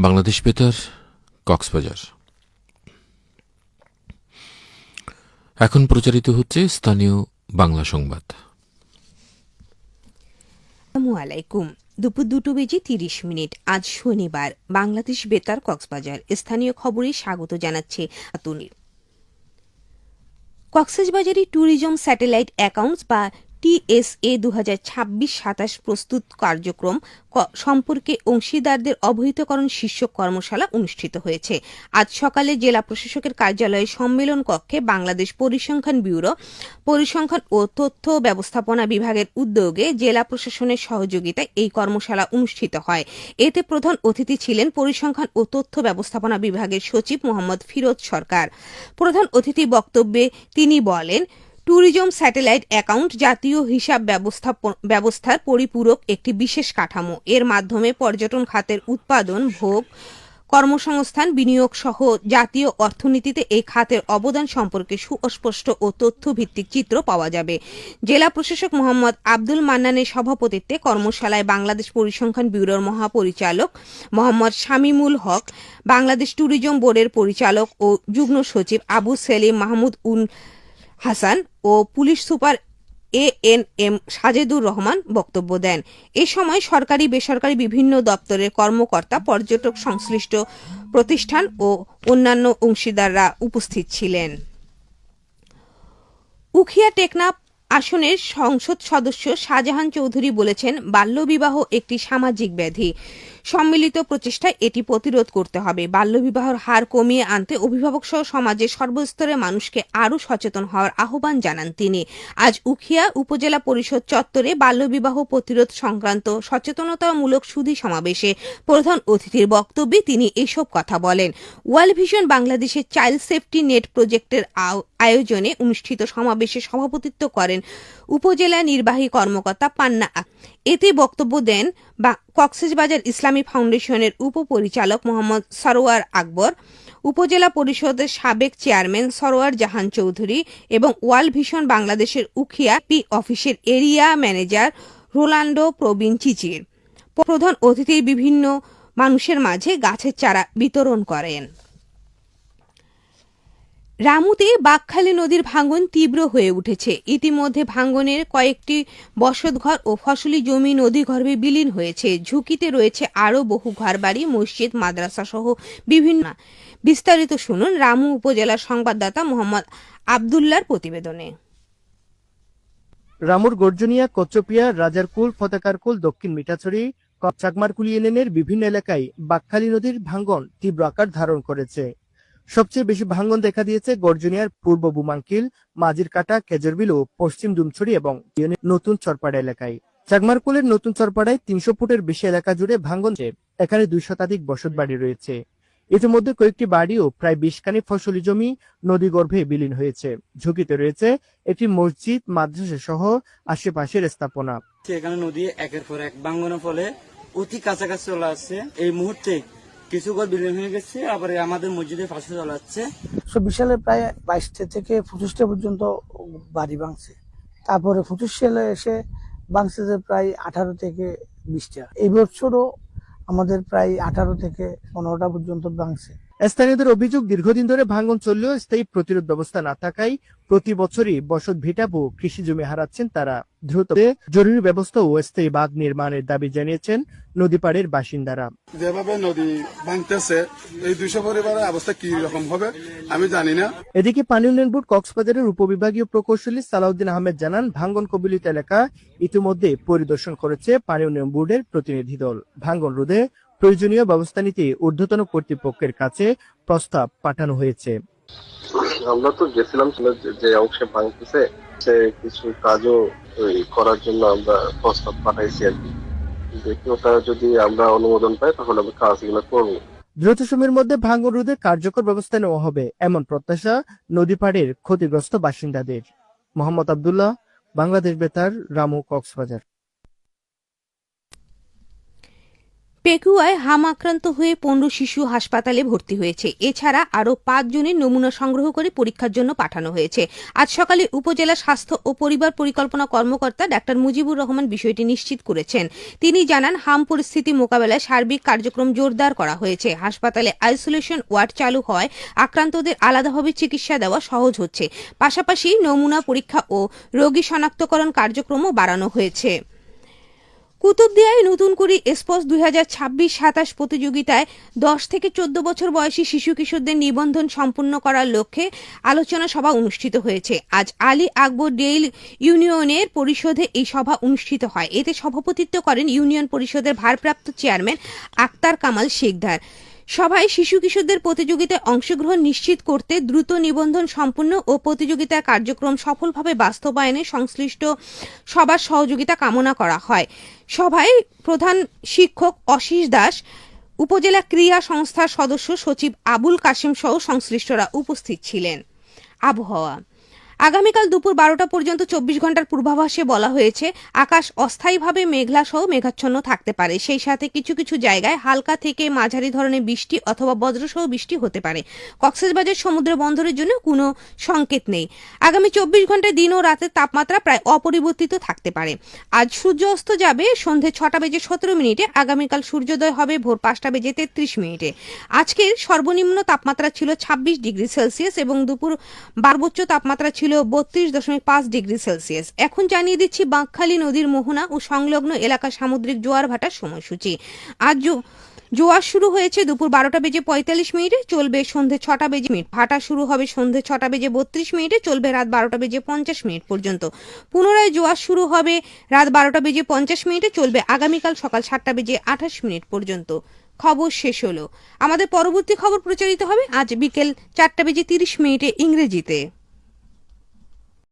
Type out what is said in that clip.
বাংলাদেশ বেতার, কক্সবাজার। এখন প্রচারিত হচ্ছে স্থানীয় বাংলা সংবাদ। আসসালামু আলাইকুম। দুপুর 2:30 আজ শনিবার। বাংলাদেশ বেতার কক্সবাজার স্থানীয় খবরে স্বাগত জানাচ্ছে আতুনির। কক্সবাজারে ট্যুরিজম স্যাটেলাইট অ্যাকাউন্টস বা TSA 2026-27 প্রস্তুত কার্যক্রম সম্পর্কে অংশীদারদের অবহিতকরণ শীর্ষক কর্মশালা অনুষ্ঠিত হয়েছে। আজ সকালে জেলা প্রশাসকের কার্যালয়ে সম্মেলন কক্ষে বাংলাদেশ পরিসংখ্যান ব্যুরো, পরিসংখ্যান ও তথ্য ব্যবস্থাপনা বিভাগের উদ্যোগে জেলা প্রশাসনের সহযোগিতায় এই কর্মশালা অনুষ্ঠিত হয়। এতে প্রধান অতিথি ছিলেন পরিসংখ্যান ও তথ্য ব্যবস্থাপনা বিভাগের সচিব মোহাম্মদ ফিরোজ সরকার। প্রধান অতিথি বক্তব্যে তিনি বলেন, ট্যুরিজম স্যাটেলাইট অ্যাকাউন্ট জাতীয় হিসাব ব্যবস্থার পরিপূরক একটি বিশেষ কাঠামো। এর মাধ্যমে পর্যটন খাতের উৎপাদন, ভোগ, কর্মসংস্থান, বিনিয়োগ সহ জাতীয় অর্থনীতিতে এই খাতের অবদান সম্পর্কে সুস্পষ্ট ও তথ্যভিত্তিক চিত্র পাওয়া যাবে। জেলা প্রশাসক মোহাম্মদ আব্দুল মান্নানের সভাপতিত্বে কর্মশালায় বাংলাদেশ পরিসংখ্যান ব্যুরোর মহাপরিচালক মোহাম্মদ শামিমুল হক, বাংলাদেশ ট্যুরিজম বোর্ডের পরিচালক ও যুগ্ম সচিব আবু সেলিম মাহমুদ উল হাসান ও police super ANM Sajedur Rahman বক্তব্য দেন। এ সময় সরকারি বেসরকারি বিভিন্ন দপ্তরের কর্মকর্তা, পর্যটক সংশ্লিষ্ট প্রতিষ্ঠান ও অন্যান্য অংশীদাররা উপস্থিত ছিলেন। উখিয়া টেকনাফ আসনের সংসদ সদস্য শাহজাহান চৌধুরী বলেছেন, বাল্যবিবাহ একটি সামাজিক ব্যাধি। সম্মিলিত প্রচেষ্টায় এটি প্রতিরোধ করতে হবে। বাল্যবিবাহের হার কমিয়ে আনতে অভিভাবক সহ সমাজের সর্বস্তরের মানুষকে আরও সচেতন হওয়ার আহ্বান জানান তিনি। আজ উখিয়া উপজেলা পরিষদ চত্বরে বাল্যবিবাহ প্রতিরোধ সংক্রান্ত সচেতনতামূলক সুধী সমাবেশে প্রধান অতিথির বক্তব্যে তিনি এসব কথা বলেন। ওয়ার্ল্ড ভিশন বাংলাদেশের চাইল্ড সেফটি নেট প্রজেক্টের আয়োজনে অনুষ্ঠিত সমাবেশে সভাপতিত্ব করেন উপজেলা নির্বাহী কর্মকর্তা পান্না। এতে বক্তব্য দেন কক্সবাজার ইসলামী ফাউন্ডেশনের উপপরিচালক মোহাম্মদ সরোয়ার আকবর, উপজেলা পরিষদের সাবেক চেয়ারম্যান সরোয়ার জাহান চৌধুরী এবং ওয়ার্ল্ড ভিশন বাংলাদেশের উখিয়া অফিসের এরিয়া ম্যানেজার রোলান্ডো প্রবীণ চিচির। প্রধান অতিথি বিভিন্ন মানুষের মাঝে গাছের চারা বিতরণ করেন। রামুতে বাঁকখালী নদীর ভাঙন তীব্র হয়ে উঠেছে। ইতিমধ্যে ভাঙনের কয়েকটি বসতঘর ও ফসলি জমি নদীগর্ভে বিলীন হয়েছে। ঝুঁকিতে রয়েছে আরও বহু ঘরবাড়ি, মসজিদ, মাদ্রাসা সহ বিভিন্ন। বিস্তারিত শুনুন রামু উপজেলার সংবাদদাতা মোহাম্মদ আবদুল্লাহর প্রতিবেদনে। রামুর গর্জনিয়া, কচ্চপিয়া, রাজারকুল, ফতেকারকুল, দক্ষিণ মিঠাছড়ি, চাকমারকুল ইউনিয়নের বিভিন্ন এলাকায় বাঁকখালী নদীর ভাঙন তীব্র আকার ধারণ করেছে। সবচেয়ে বেশি ভাঙন দেখা দিয়েছে গর্জনিয়ার পূর্ব বুমাঙ্কিল, মাঝিরকাটা, কেজরবিল ও পশ্চিম ডুমছড়ি এবং নতুন চরপাড়া এলাকায়। চাকমারকুলের নতুন চরপাড়ায় 300 ফুটের বেশি এলাকা জুড়ে ভাঙন। এখানে 2 শতাধিক বসত বাড়ি রয়েছে। ইতিমধ্যে কয়েকটি বাড়ি ও প্রায় 20 খানি ফসলি জমি নদীগর্ভে বিলীন হয়েছে। ঝুঁকিতে রয়েছে একটি মসজিদ, মাদ্রাসা সহ আশেপাশের স্থাপনা। এখানে নদী একের পর এক ভাঙনের ফলে অতি কাছাকাছি চলে আসছে। এই মুহূর্তে কিছু ঘর বিলীন হয়ে গেছে, আবার আমাদের মসজিদের পাশে চলে যাচ্ছে। 20 সালে প্রায় 22টা থেকে 25টা পর্যন্ত বাড়ি ভাঙছে। তারপরে 25 সালে এসে ভাঙছে যে প্রায় 18 থেকে 20টা। এই বছরও আমাদের প্রায় 18 থেকে 15টা পর্যন্ত ভাঙছে। স্থানীয়দের অভিযোগ, দীর্ঘদিন ধরে ভাঙন চললেও স্থায়ী প্রতিরোধ ব্যবস্থা না থাকায় প্রতি বছরই বসত ভিটা ও কৃষি জমি হারাচ্ছেন তারা। দ্রুত জরুরি ব্যবস্থা ও স্থায়ী বাঁধ নির্মাণের দাবি জানিয়েছেন নদীপাড়ের বাসিন্দারা। যেভাবে নদী ভাঙতেছে, এই 200 পরিবারের অবস্থা কি রকম হবে আমি জানি না। এদিকে পানি উন্নয়ন বোর্ড কক্সবাজারের উপবিভাগীয় প্রকৌশলী সালাউদ্দিন আহমেদ জানান, ভাঙন কবলিত এলাকা ইতিমধ্যে পরিদর্শন করেছে পানি উন্নয়ন বোর্ডের প্রতিনিধি দল। ভাঙন রোধে প্রয়োজনীয় ব্যবস্থা নিতে ঊর্ধ্বতন কর্তৃপক্ষের কাছে প্রস্তাব পাঠানো হয়েছে। আমরা তো গেছিলাম যে অংশে ভাঙতেছে সে কিছু কাজও করার জন্য আমরা প্রস্তাব পাঠাইছি আর কি। দেখি ওটা যদি আমরা অনুমোদন পাই তাহলে আমরা কাজগুলো করবো। দ্রুত সময়ের মধ্যে ভাঙন রোধে কার্যকর ব্যবস্থা নেওয়া হবে এমন প্রত্যাশা নদীপাড়ের ক্ষতিগ্রস্ত বাসিন্দাদের। মোহাম্মদ আবদুল্লাহ, বাংলাদেশ বেতার, রামু, কক্সবাজার। পেকুয়ায় হাম আক্রান্ত হয়ে 15 শিশু হাসপাতালে ভর্তি হয়েছে। এছাড়া আরও 5 জনের নমুনা সংগ্রহ করে পরীক্ষার জন্য পাঠানো হয়েছে। আজ সকালে উপজেলা স্বাস্থ্য ও পরিবার পরিকল্পনা কর্মকর্তা ডাক্তার মুজিবুর রহমান বিষয়টি নিশ্চিত করেছেন। তিনি জানান, হাম পরিস্থিতি মোকাবেলায় সার্বিক কার্যক্রম জোরদার করা হয়েছে। হাসপাতালে আইসোলেশন ওয়ার্ড চালু হওয়ায় আক্রান্তদের আলাদাভাবে চিকিৎসা দেওয়া সহজ হচ্ছে। পাশাপাশি নমুনা পরীক্ষা ও রোগী শনাক্তকরণ কার্যক্রমও বাড়ানো হয়েছে। কুতুবদিয়ায় নতুন করে স্পোর্টস 2026-27 প্রতিযোগিতায় 10 থেকে 14 বছর বয়সী শিশু কিশোরদের নিবন্ধন সম্পূর্ণ করার লক্ষ্যে আলোচনা সভা অনুষ্ঠিত হয়েছে। আজ আলী আকবর ডেইল ইউনিয়নের পরিষদে এই সভা অনুষ্ঠিত হয়। এতে সভাপতিত্ব করেন ইউনিয়ন পরিষদের ভারপ্রাপ্ত চেয়ারম্যান আক্তার কামাল শেখদার। সভায় শিশু কিশোরদের প্রতিযোগিতায় অংশগ্রহণ নিশ্চিত করতে দ্রুত নিবন্ধন সম্পূর্ণ ও প্রতিযোগিতার কার্যক্রম সফলভাবে বাস্তবায়নে সংশ্লিষ্ট সবার সহযোগিতা কামনা করা হয়। সভায় প্রধান শিক্ষক অশীষ দাস, উপজেলা ক্রীড়া সংস্থার সদস্য সচিব আবুল কাশেম সহ সংশ্লিষ্টরা উপস্থিত ছিলেন। আবহাওয়া আগামীকাল দুপুর 12টা পর্যন্ত 24 ঘন্টার পূর্বাভাসে বলা হয়েছে, আকাশ অস্থায়ীভাবে মেঘলা সহ মেঘাচ্ছন্ন থাকতে পারে। সেই সাথে কিছু কিছু জায়গায় হালকা থেকে মাঝারি ধরনের বৃষ্টি অথবা বজ্রসহ বৃষ্টি হতে পারে। কক্সবাজার সমুদ্র বন্দরের জন্য কোনো সংকেত নেই। আগামী 24 ঘন্টায় দিন ও রাতের তাপমাত্রা প্রায় অপরিবর্তিত থাকতে পারে। আজ সূর্য অস্ত যাবে সন্ধে 6:17। আগামীকাল সূর্যোদয় হবে ভোর 5:33। আজকের সর্বনিম্ন তাপমাত্রা ছিল 26 ডিগ্রি সেলসিয়াস এবং দুপুর সর্বোচ্চ তাপমাত্রা ছিল 32.5 ডিগ্রি সেলসিয়াস। এখন জানিয়ে দিচ্ছি বাঁকখালী নদীর মোহনা ও সংলগ্ন এলাকা সামুদ্রিক জোয়ার ভাটার সময়সূচি। আজ জোয়ার শুরু হয়েছে দুপুর 12:45, চলবে সন্ধে 6:00। ভাটা শুরু হবে সন্ধে 6:32, চলবে রাত 12:50 পর্যন্ত। পুনরায় জোয়ার শুরু হবে রাত 12:50, চলবে আগামীকাল সকাল 7:28 পর্যন্ত। খবর শেষ হলো। আমাদের পরবর্তী খবর প্রচারিত হবে আজ বিকেল 4:30 ইংরেজিতে।